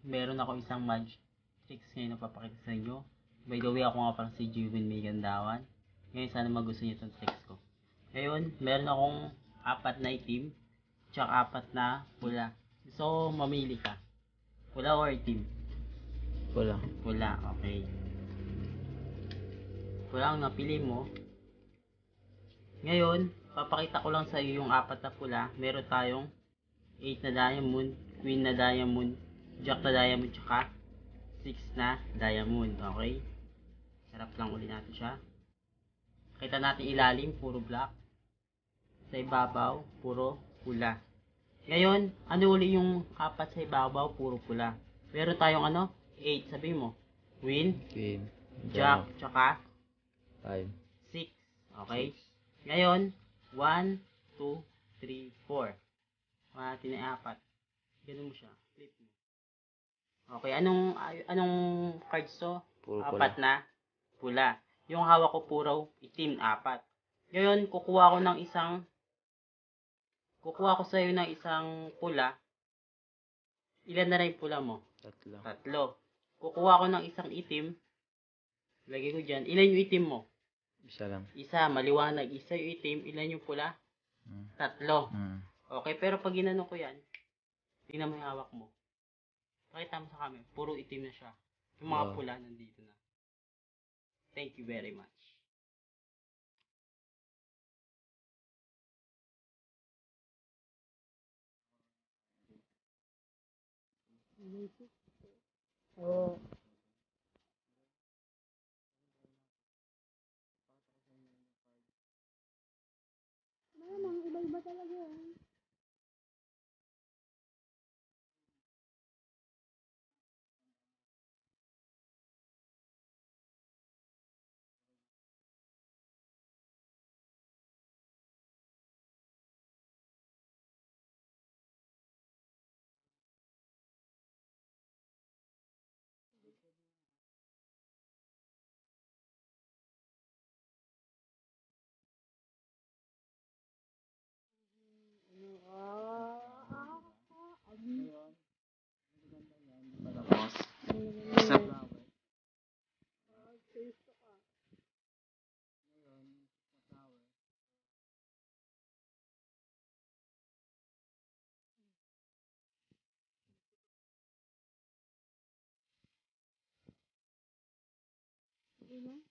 meron ako isang magic tricks ngayon na papakita sa inyo. By the way, ako nga pala si Jewin May Gandawan. Ngayon, sana magustuhan niyo itong tricks ko. Ngayon, meron akong 4 na itim, tsaka 4 na pula. So, mamili ka. Pula or itim? Wala. Pula, okay. Pula ang napili mo. Ngayon, papakita ko lang sa iyo yung 4 na pula. Meron tayong 8 na diamond, queen na diamond, jack na diamond, tsaka 6 na diamond. Okay? Harap lang uli natin siya. Kita natin ilalim, puro black. Sa ibabaw, puro pula. Ngayon, ano uli yung 4 sa ibabaw, puro pula. Meron tayong 8, sabi mo. Queen, Queen. jack, tsaka 5. 6. Okay? Ngayon, 1, 2, 3, 4. Natin ay 4. Ganun mo siya. Flip mo. Okay, anong cards to? Puro 4 na pula. Yung hawak ko puro itim, 4. Ngayon, kukuha ko sa iyo ng isang pula. Ilan na rin pula mo? 3. 3. Kukuha ko ng isang itim. Lagay ko dyan. Ilan yung itim mo? Isa lang. Isa, maliwanag. Isa yung itim. Ilan yung pula? 3. Okay, pero pag ginano ko yan, tingnan mo yung hawak mo. Pakita mo sa camera. Puro itim na siya. Yung mga pula nandito na. Thank you very much. Oh. Malamang iba-iba talaga yan. Sa flower. Ano?